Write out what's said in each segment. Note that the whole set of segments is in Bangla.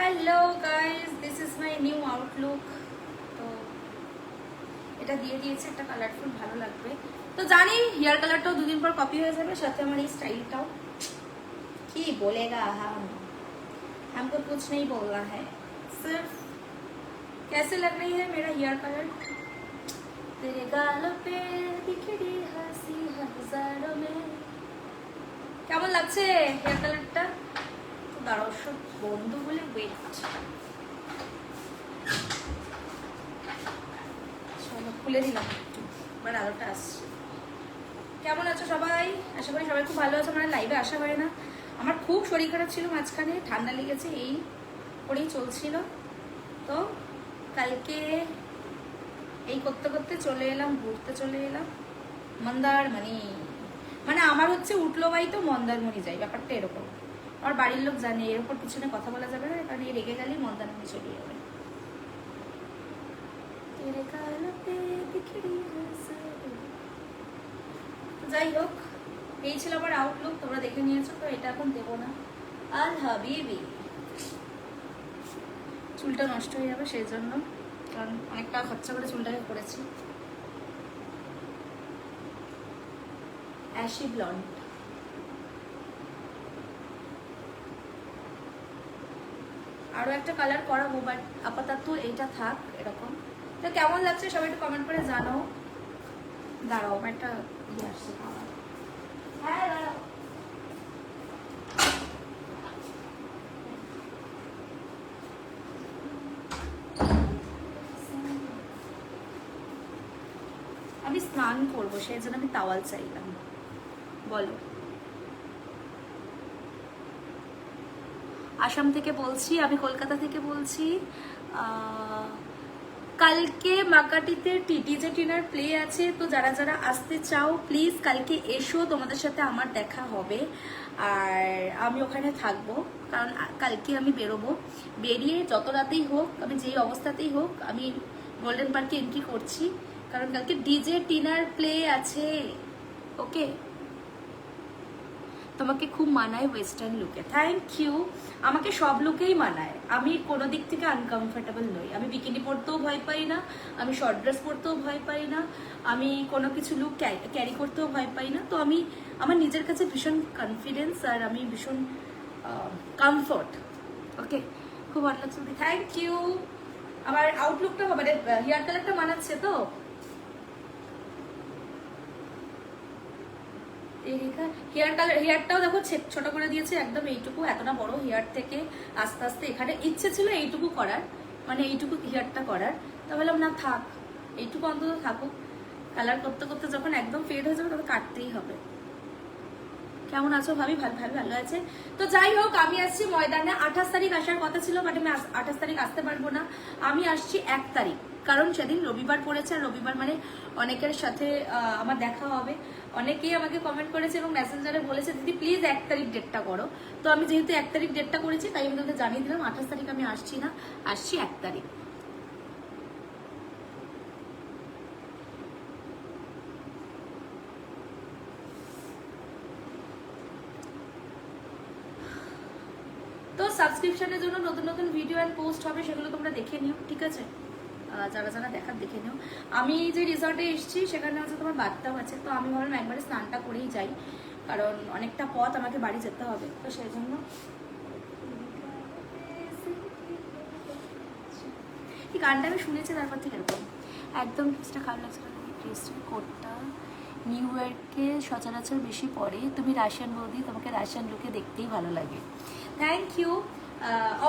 Hello guys, this is my new Outlook. তো এটা দিয়ে দিয়েছে, একটা কালারফুল ভালো লাগবে। তো জানি হেয়ার কালারটাও দুদিন পর কপি হয়ে যাবে, সাথে আমার এই স্টাইলটাও। কি বলেগা हम हमको कुछ नहीं बोलना है, सिर्फ कैसे लग रही है मेरा हेयर कलर। तेरे गालों पे बिखरी हंसी हजारों में। কেমন লাগছে হেয়ার কালারটা? তো দাঁড়াও, সব বন্ধ বলে ওয়েট। খুলে দিলাম একটু, এবার আলোটা আসছে। কেমন আছো সবাই? আশা করি সবাই খুব ভালো আছো। আমার লাইভে আসা হয় না, আমার খুব শরীর খারাপ ছিল মাঝখানে, ঠান্ডা লেগেছে, এই করেই চলছিল। তো কালকে এই করতে করতে চলে এলাম, ঘুরতে চলে এলাম মন্দারমণি। মানে আমার হচ্ছে উঠলো বাই তো মন্দারমণি যাই, ব্যাপারটা এরকম। আমার বাড়ির লোক জানে, এর উপর পিছনে কথা বলা যাবে না, কারণ এই রেগে গেলেই মন্দারমণি চলে যাবে। যাই হোক, এই ছিল আমার আউটলুক, তোমরা দেখে নিয়েছো। তো এটা এখন দেবো না, আল হাবিবি। চুলটা নষ্ট হয়ে যাবে সেই জন্য, কারণ অনেকটা খরচা করে চুলটাকে করেছি। Ashy blonde. আরো একটা কালার করাবো, বাট আপাতত এইটা থাক এরকম। তো কেমন লাগছে সবাই একটু কমেন্ট করে জানাও। দাঁড়াও, আমার একটা ইয়ে আসছে। হ্যাঁ দাঁড়াও, আমি স্নান করবো, সেই জন্য আমি তাওয়াল চাইলাম। বলো। আসাম থেকে বলছি, আমি কলকাতা থেকে বলছি। কালকে মাকাটিতে ডিজে টিনার প্লে আছে, তো যারা যারা আসতে চাও প্লিজ কালকে এসো, তোমাদের সাথে আমার দেখা হবে। আর আমি ওখানে থাকবো, কারণ কালকে আমি বেরোবো। বেরিয়ে যত রাতেই হোক, আমি যেই অবস্থাতেই হোক, আমি গোল্ডেন পার্কে এন্ট্রি করছি, কারণ কালকে ডিজে টিনার প্লে আছে। ওকে, তোমাকে খুব মানায় ওয়েস্টার্ন লুকে। Thank you. আমাকে সব লুকেই মানায়, আমি কোনো দিক থেকে আনকমফোর্টেবল নই। আমি বিকিনি পরতেও ভয় পাই না, আমি শর্ট ড্রেস পরতেও ভয় পাই না, আমি কোনো কিছু লুক ক্যারি করতেও ভয় পাই না। তো আমি আমার নিজের কাছে ভীষণ কনফিডেন্স, আর আমি ভীষণ কমফোর্ট। ওকে, খুব ভালো লাগছে। Thank you. আমার আউটলুকটা মানে হেয়ার কালারটা মানাচ্ছে তো। হেয়ার কালার, হেয়ারটাও দেখো ছোট করে দিয়েছে একদম, এইটুকু। এতটা বড় হেয়ার থেকে আস্তে আস্তে এখানে ইচ্ছে ছিল এইটুকু করার, মানে এইটুকু হেয়ারটা করার। তা বললাম না, থাক, এইটুকু অন্তত থাকুক। কালার করতে করতে যখন একদম ফেড হয়ে যাবে তখন কাটতেই হবে। কেমন আছো ভাবি? ভালো ভালো ভালো আছে। তো যাই হোক, আমি আসছি ময়দানে। 28 তারিখ আসার কথা ছিল, বাট আমি 28 তারিখ আসতে পারবো না। আমি আসছি 1 তারিখ, কারণ সেদিন রবিবার পড়েছে, আর রবিবার মানে অনেকের সাথে আমার দেখা হবে। অনেকেই আমাকে কমেন্ট করেছে এবং মেসেঞ্জারে বলেছে, দিদি প্লিজ 1 তারিখ ডেটটা করো। তো আমি যেহেতু 1 তারিখ ডেটটা করেছি, তাই আমি তোমাদের জানিয়ে দিলাম 28 তারিখ আমি আসছি না, আসছি 1 তারিখ। তো সাবস্ক্রিপশনের জন্য নতুন নতুন ভিডিও অ্যান্ড পোস্ট হবে, সেগুলো তোমরা দেখে নিও, ঠিক আছে? যারা যারা দেখার দেখে নিও। আমি যে রিসর্টে এসেছি সেখানে হচ্ছে তোমার বাথটাব আছে, তো আমি ভাবলাম একবারে স্নানটা করেই যাই, কারণ অনেকটা পথ আমাকে বাড়ি যেতে হবে, তো সেই জন্য। এই গানটা আমি শুনেছি, তারপর থেকে এরকম একদম ড্রেসটা খারাপ লাগছে না। ড্রেসটার কোটটা নিউ ইয়র্কে সচরাচর বেশি পরে, তুমি রাশিয়ান বৌদি, তোমাকে রাশিয়ান লুকে দেখতেই ভালো লাগে। Thank you.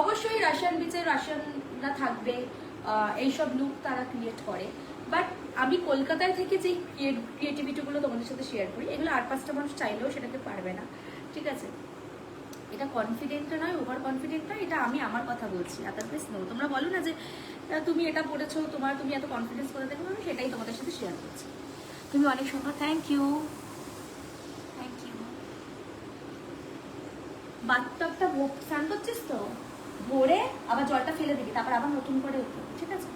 অবশ্যই রাশিয়ান বিচে রাশিয়ানরা থাকবে, এইসব লুক তারা ক্রিয়েট করে, বাট আমি কলকাতায় থেকে যে ক্রিয়েটিভিটিগুলো তোমাদের সাথে শেয়ার করি, এগুলো আর 5টা মানুষ চাইলেও সেটাকে পারবে না, ঠিক আছে? এটা কনফিডেন্টটা নয়, ওভার কনফিডেন্টটা, এটা আমি আমার কথা বলছি, আদারওয়াইজ নো। তোমরা বলো না যে তুমি এটা পড়েছো, তুমি এত কনফিডেন্স করে দেখো, আমি সেটাই তোমাদের সাথে শেয়ার করছি। তুমি অনেক সুন্দর, থ্যাংক ইউ, থ্যাংক ইউ। বাথটাবটা স্নান করছিস তো, ভরে আবার জলটা ফেলে দিবি, তারপর আবার নতুন করে উঠবো, ঠিক আছে?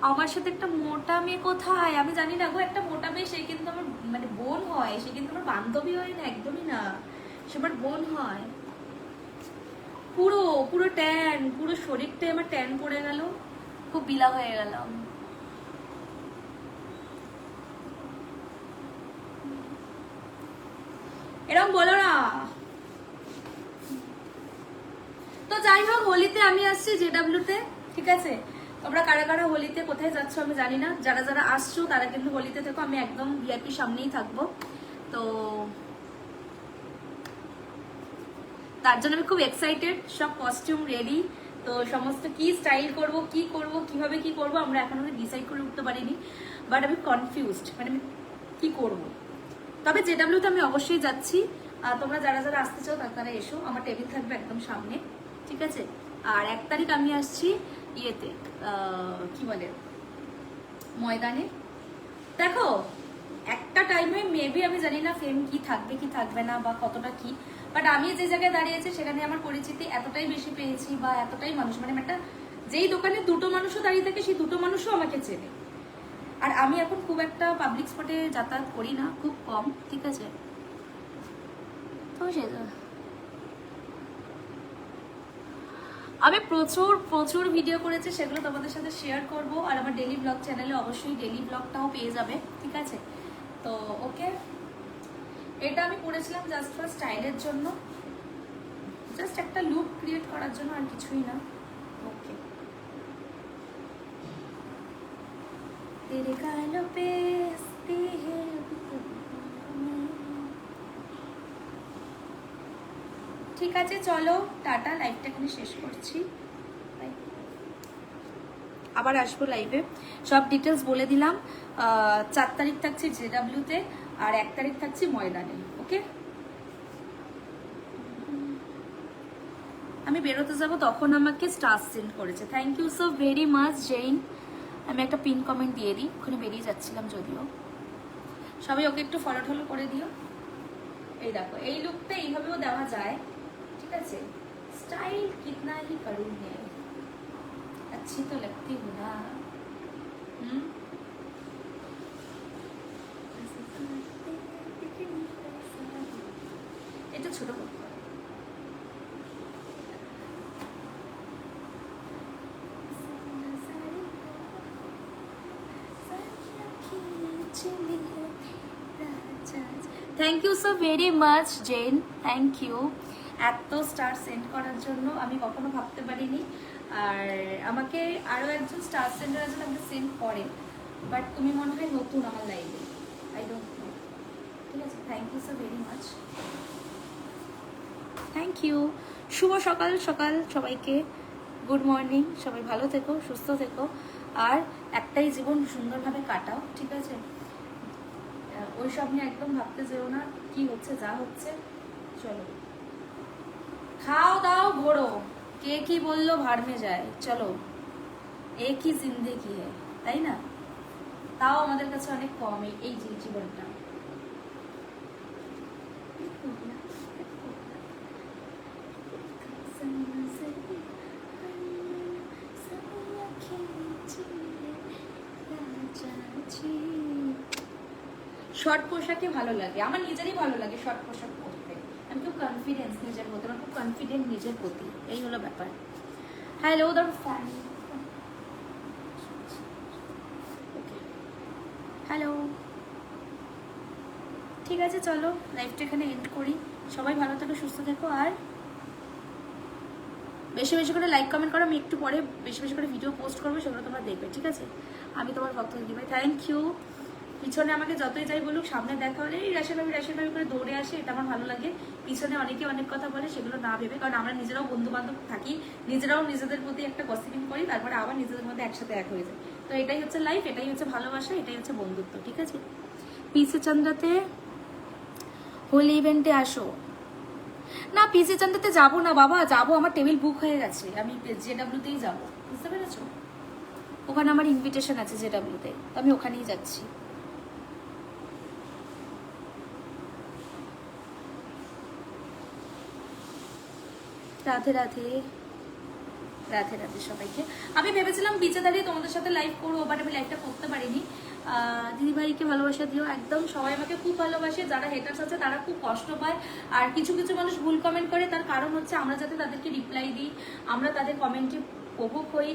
আমার সাথে একটা মোটা মেয়ে কোথায় আমি জানি না গো। একটা মোটা মেয়ে, সে কিন্তু আমার মানে বোন হয়, সে কিন্তু আমার বান্ধবী হয় না, একদমই না, সে আমার বোন হয়। পুরো পুরো ট্যান, পুরো শরীরটাই আমার ট্যান পড়ে গেল, খুব বিলা হয়ে গেলাম। এরকম বলো না। তো যাই হোক, হোলিতে আমি আসছি জেডাব্লিউতে, ঠিক আছে? তোমরা কারা কারা হোলিতে কোথায় যাচ্ছ আমি জানি না, যারা যারা আসছো তারা কিন্তু হোলিতে থেকো, আমি একদম ভিআইপি সামনেই থাকবো। তো তার জন্য আমি খুব এক্সাইটেড, সব কস্টিউম রেডি। তো সমস্ত কি স্টাইল করব, কি করব, কিভাবে কি করব আমরা এখনো ডিসাইড করে উঠতে পারিনি, বাট আমি কনফিউজড, মানে আমি কি করব। তবে জেডাব্লিউতে আমি অবশ্যই যাচ্ছি। তোমরা যারা যারা আসতে চাও তারা এসো, আমার টেবিল থাকবে একদম সামনে, ঠিক আছে? আর 1 তারিখ আমি আসছি ইয়েতে, কি বলে, ময়দানে। দেখো একটা টাইমে মেবি আমি জানি না ফেম কি থাকবে কি থাকবে না বা কতটা কি, বাট আমি যে জায়গায় দাঁড়িয়েছি সেখানে আমার পরিচিতি এতটাই বেশি পেয়েছি বা এতটাই মানুষ, মানে একটা যেই দোকানে দুটো মানুষও দাঁড়িয়ে থাকে সেই দুটো মানুষও আমাকে চেনে। আর আমি এখন খুব একটা পাবলিক স্পটে যাতায়াত করি না, খুব কম, ঠিক আছে? তো আমি প্রচুর প্রচুর ভিডিও করেছি, সেগুলো তোমাদের সাথে শেয়ার করব। আর আমার ডেইলি ব্লগ চ্যানেলে অবশ্যই ডেইলি ব্লগটাও পেয়ে যাবে, ঠিক আছে? তো ওকে, এটা আমি করেছিলাম জাস্ট ফর স্টাইলের জন্য, জাস্ট একটা লুক ক্রিয়েট করার জন্য, আর কিছুই না। ওকে, তেরে গালোं पे हंसती है ঠিক আছে, চলো টাটা, লাইভটা এখানে শেষ করছি। আবার আসবো লাইভে, সব ডিটেলস বলে দিলাম। 4 তারিখ থাকছি জেডাব্লিউতে, আর 1 তারিখ থাকছি ময়দানে। ওকে, আমি বেরোতে যাব তখন আমাকে স্টার সেন্ড করেছে। Thank you so very much Jane. আমি একটা পিন কমেন্ট দিয়ে দিই, ওখানে বেরিয়ে যাচ্ছিলাম যদিও। সবাই ওকে একটু ফলো টলো করে দিও। এই দেখো, এই লুকটা এইভাবেও দেওয়া যায়, ঠিক আছে? স্টাইল কিতনা হি করুন হে, अच्छी तो लगती हूँ ना। এটা ছোট করতে হবে। Thank you so very much Jane, thank you এত স্টার সেন্ড করার জন্য, আমি কখনো ভাবতে পারিনি। আর আমাকে আরও একজন স্টার সেন্ডার আছে, আমাকে সেন্ড করে, বাট তুমি মনে হয় নতুন আমার লাইফে, আই ডোন্ট নো, ঠিক আছে? Thank you so very much, thank you. শুভ সকাল সকাল সবাইকে, গুড মর্নিং, সবাই ভালো থেকো, সুস্থ থেকো, আর একটাই জীবন, সুন্দরভাবে কাটাও, ঠিক আছে? ওই সব নিয়ে একদম ভাবতে যেও না, কি হচ্ছে যা হচ্ছে, চলো খাও দাও ঘোরো, কে কি বললো ভাড় মে যায়, চলো একই জিন্দেগি है, তাই না? তাও আমাদের কাছে অনেক কম এই জীবনটা। শর্ট পোশাকে ভালো লাগে, আমার নিজেরই ভালো লাগে শর্ট পোশাক পরতে, আমি খুব কনফিডেন্স নিজের মধ্যে, আমার খুব কনফিডেন্ট নিজের প্রতি, এই হলো ব্যাপার। হ্যালো দ্য ফ্যান, হ্যালো, ঠিক আছে চলো লাইভটা এখানে এন্ড করি। সবাই ভালো থেকো, সুস্থ থেকো, আর বেশি বেশি করে লাইক কমেন্ট করো। আমি একটু পরে বেশি বেশি করে ভিডিও পোস্ট করবো, সেগুলো তোমরা দেখবে, ঠিক আছে? আমি তোমার ভক্ত দিদি ভাই, থ্যাংক ইউ। পিছনে আমাকে যতই যাই বলুক, সামনে দেখা হলে এই রাশি ভাবি করে দৌড়ে আসে, এটা আমার ভালো লাগে। পিছনে অনেকে অনেক কথা বলে, সেগুলো না ভেবে, কারণ আমরা নিজেরাও বন্ধু বান্ধব থাকি, নিজেরাও নিজেদের প্রতি একটা গসিপিং করি, তারপরে আবার নিজেদের মধ্যে একসাথে এক হয়ে যায়। তো এটাই হচ্ছে লাইফ, এটাই হচ্ছে ভালোবাসা, এটাই হচ্ছে বন্ধুত্ব, ঠিক আছে? পিসি চন্দ্রাতে হোলি ইভেন্টে আসো না, পিসি চন্দ্রাতে যাবো না বাবা, যাবো, আমার টেবিল বুক হয়ে গেছে, আমি জেডাব্লিউতেই যাবো, বুঝতে পেরেছো? ওখানে আমার ইনভিটেশন আছে জেডাব্লিউতে, আমি ওখানেই যাচ্ছি। রাধে রাধে। রাধে রাধে সবাইকে। আমি ভেবেছিলাম বিচে দাঁড়িয়ে তোমাদের সাথে লাইভ করবো, বাট আমি লাইভটা করতে পারিনি। দিদিভাইকে ভালোবাসা দিও একদম। সবাই আমাকে খুব ভালোবাসে, যারা হেটার্স আছে তারা খুব কষ্ট পায়। আর কিছু কিছু মানুষ ভুল কমেন্ট করে, তার কারণ হচ্ছে আমরা যাতে তাদেরকে রিপ্লাই দিই, আমরা তাদের কমেন্টে উপভোগ হই,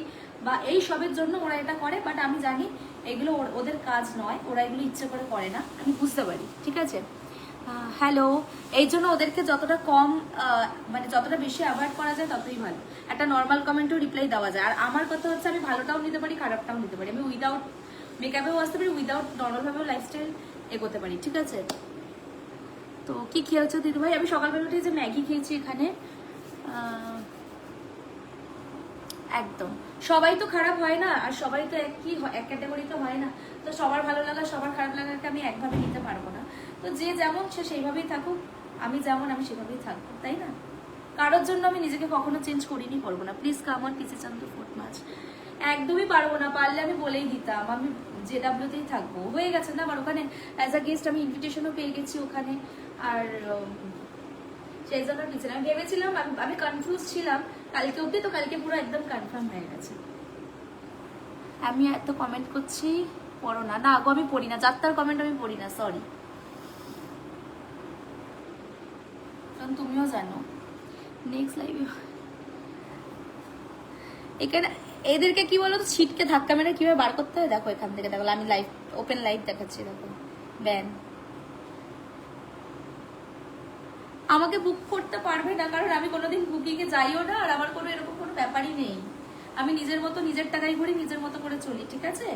বা এই সবের জন্য ওরা এটা করে। বাট আমি জানি এগুলো ওদের কাজ নয়, ওরা এগুলো ইচ্ছে করে করে না, আমি বুঝতে পারি, ঠিক আছে। হ্যালো, এই জন্য ওদেরকে যতটা কম মানে যতটা বেশি অ্যাভয়েড করা যায় ততই ভালো। একটা নর্মাল কমেন্টও রিপ্লাই দেওয়া যায়। আর আমার কথা হচ্ছে আমি ভালোটাও নিতে পারি, খারাপটাও নিতে পারি। আমি উইদাউট মেকআপেও আসতে পারি, উইদাউট নর্মালভাবেও লাইফস্টাইল এগোতে পারি, ঠিক আছে। তো কি খেয়েছো দিদিভাই? আমি সকালবেলা উঠে যে ম্যাগি খেয়েছি এখানে। একদম সবাই তো খারাপ হয় না, আর সবাই তো এক ক্যাটাগরিতে হয় না। তো সবার ভালো লাগা সবার খারাপ লাগাকে আমি একভাবে নিতে পারবো না। তো যে যেমন সে সেইভাবেই থাকুক, আমি যেমন আমি সেভাবেই থাকবো, তাই না? কারোর জন্য আমি নিজেকে কখনো চেঞ্জ করিনি, করবো না। Please come on PC Chandu food মাছ। একদমই পারবো না, পারলে আমি বলেই দিতাম আমি জেডাব্লিউতেই থাকবো। হয়ে গেছে না আমার ওখানে অ্যাজ আ গেস্ট, আমি ইনভিটেশনও পেয়ে গেছি ওখানে। আর সেই জন্য নিয়েছিলাম, আমি ভেবেছিলাম, আমি কনফিউজ ছিলাম কালকে অব্দি, তো কালকে পুরো একদম কনফার্ম হয়ে গেছে। আমি এত কমেন্ট করছি, পড়ো না? না আগো আমি পড়ি না, যাত্রার কমেন্ট আমি পড়ি না, সরি। কারণ তুমিও জানো নেক্সট লাইভ এখানে এদেরকে কি বলো তো, ছিটকে ধাক্কা মেরে কিভাবে বার করতে হয় দেখো এখান থেকে। দেখো আমি লাইভ ওপেন লাইভ দেখাচ্ছি, দেখো ব্যান। আমাকে বুক করতে পারবে না, কারণ আমি কোনোদিন বুকিংয়ে যাইও না, আর আমার কোনো এরকম কোনো ব্যাপারই নেই। আমি নিজের মতো নিজের টাকায় ঘুরি, নিজের মতো করে চলি, ঠিক আছে।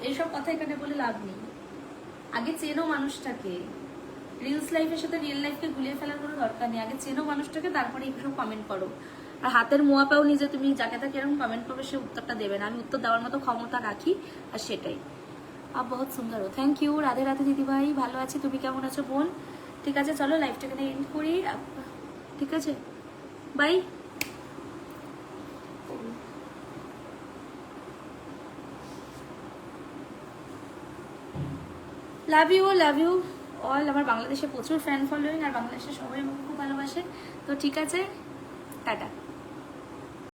এইসব কথা এখানে বলে লাভ নেই। আগে চেনো মানুষটাকে, রিলস লাইফের সাথে রিয়েল লাইফকে গুলিয়ে ফেলার কোনো দরকার নেই। আগে চেনো মানুষটাকে, তারপরে এইসব কমেন্ট করো। আর হাতের মোয়া পাও নিজে, তুমি যাকে তাকে এরকম কমেন্ট করবে, সে উত্তরটা দেবে না। আমি উত্তর দেওয়ার মতো ক্ষমতা রাখি, আর সেটাই। আপ বহুত সুন্দর, থ্যাংক ইউ। রাধে রাধে দিদিভাই, ভালো আছি, তুমি কেমন আছো বোন? ঠিক আছে, চলো লাইভটাকে এন্ড করি, ঠিক আছে, বাই। Love you all. আমার বাংলাদেশে প্রচুর ফ্যান ফলোয়িং, আর বাংলাদেশে সবাই আমাকে খুব ভালোবাসে। তো ঠিক আছে, টাটা।